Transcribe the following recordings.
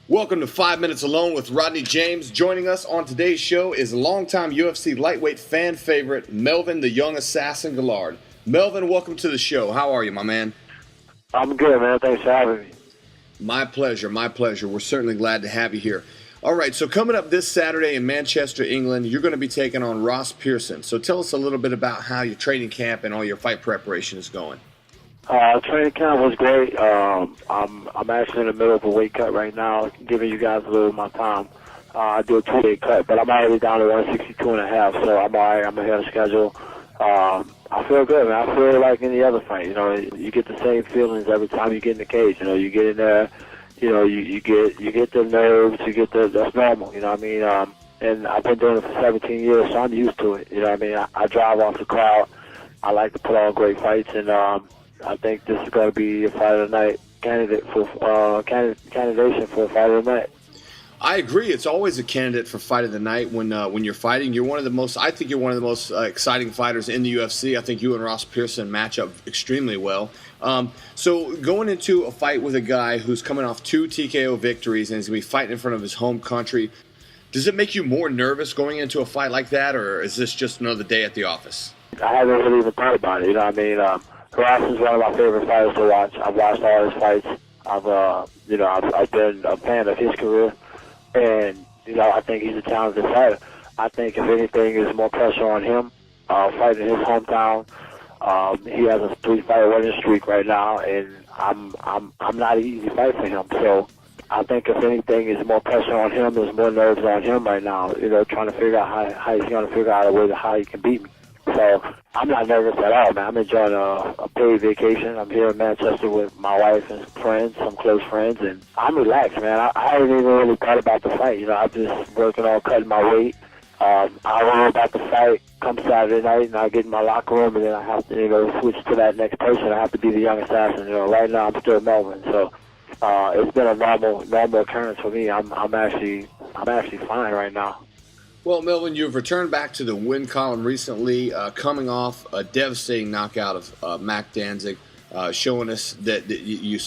Welcome to 5 Minutes Alone with Rodney James. Joining us on today's show is longtime UFC lightweight fan favorite, Melvin the Young Assassin Guillard. Melvin, welcome to the show. How are you, my man? I'm good, man. Thanks for having me. My pleasure, my pleasure. We're certainly glad to have you here. All right, so coming up this Saturday in Manchester, England, you're going to be taking on Ross Pearson. So tell us a little bit about how your training camp and all your fight preparation is going. Training camp was great. I'm actually in the middle of a weight cut right now, giving you guys a little of my time. I do a 2-day cut, but I'm already down to 162.5, so I'm all right. I'm ahead of schedule. I feel good, man. I feel like any other fight. You know, you get the same feelings every time you get in the cage. You know, you get in there, you know, you get the nerves, that's normal. You know what I mean? And I've been doing it for 17 years, so I'm used to it. You know what I mean? I drive off the crowd. I like to put on great fights, and I think this is going to be a fight of the night candidation for a fight of the night. I agree. It's always a candidate for fight of the night when you're fighting. You're one of the most. I think you're one of the most exciting fighters in the UFC. I think you and Ross Pearson match up extremely well. So going into a fight with a guy who's coming off 2 TKO victories and he's going to be fighting in front of his home country, does it make you more nervous going into a fight like that, or is this just another day at the office? I haven't really even thought about it. You know what I mean? Ross is one of my favorite fighters to watch. I've watched all his fights. I've been a fan of his career, and I think he's a talented fighter. I think if anything, there's more pressure on him fighting in his hometown. He has a 3-fight winning streak right now, and I'm not an easy fight for him. So I think if anything, there's more pressure on him. There's more nerves on him right now. Trying to figure out how he's going to figure out a way to how he can beat me. So I'm not nervous at all, man. I'm enjoying a paid vacation. I'm here in Manchester with my wife and friends, some close friends, and I'm relaxed, man. I haven't even really thought about the fight. I'm just working on cutting my weight. I learn about the fight come Saturday night, and I get in my locker room, and then I have to, switch to that next person. I have to be the young assassin. Right now I'm still Melvin, so it's been a normal occurrence for me. I'm actually fine right now. Well, Melvin, you've returned back to the win column recently, coming off a devastating knockout of Mac Danzig, showing us that you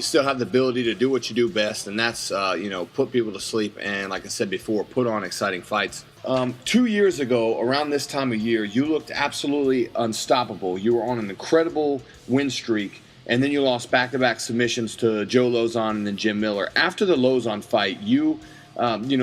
still have the ability to do what you do best, and that's put people to sleep and, like I said before, put on exciting fights. 2 years ago, around this time of year, you looked absolutely unstoppable. You were on an incredible win streak, and then you lost back-to-back submissions to Joe Lauzon and then Jim Miller. After the Lauzon fight, you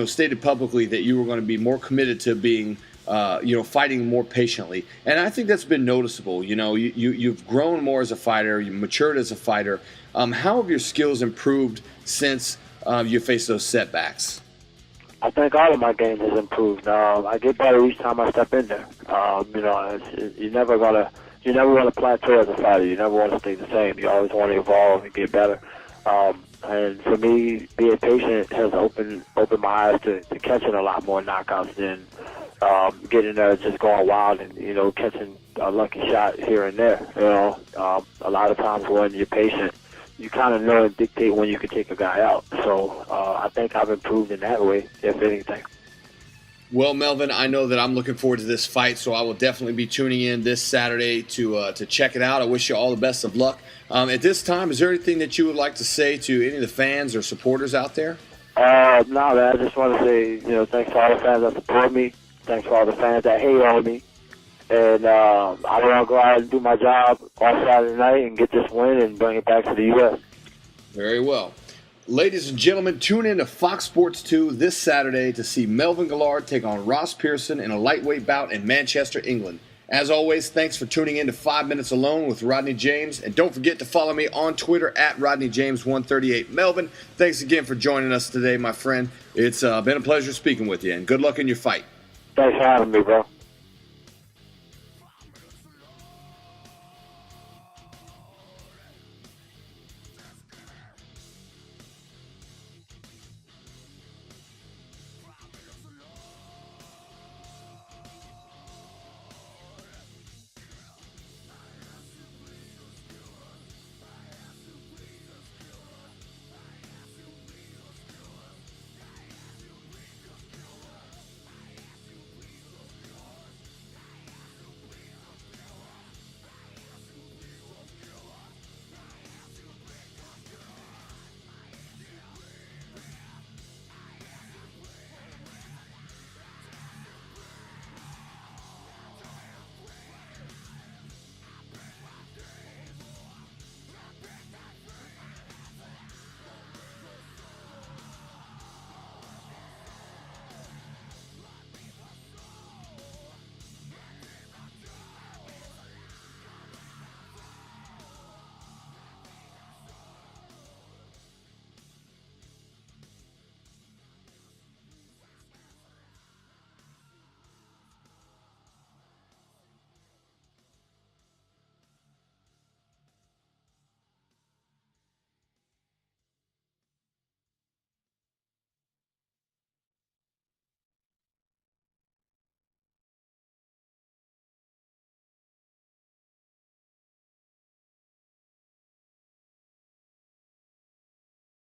stated publicly that you were going to be more committed to being, fighting more patiently. And I think that's been noticeable. You've grown more as a fighter. You've matured as a fighter. How have your skills improved since you faced those setbacks? I think all of my game has improved. I get better each time I step in there. You're never going to plateau as a fighter. You never want to stay the same. You always want to evolve and get better. And for me, being patient has opened my eyes to catching a lot more knockouts than getting there just going wild and, catching a lucky shot here and there. A lot of times when you're patient, you kind of know and dictate when you can take a guy out. So I think I've improved in that way, if anything. Well, Melvin, I know that I'm looking forward to this fight, so I will definitely be tuning in this Saturday to check it out. I wish you all the best of luck. At this time, is there anything that you would like to say to any of the fans or supporters out there? No, man. I just want to say, thanks to all the fans that support me. Thanks to all the fans that hate on me. And I want to go out and do my job on Saturday night and get this win and bring it back to the U.S. Very well. Ladies and gentlemen, tune in to Fox Sports 2 this Saturday to see Melvin Guillard take on Ross Pearson in a lightweight bout in Manchester, England. As always, thanks for tuning in to 5 Minutes Alone with Rodney James. And don't forget to follow me on Twitter at RodneyJames138. Melvin, thanks again for joining us today, my friend. It's been a pleasure speaking with you, and good luck in your fight. Thanks for having me, bro.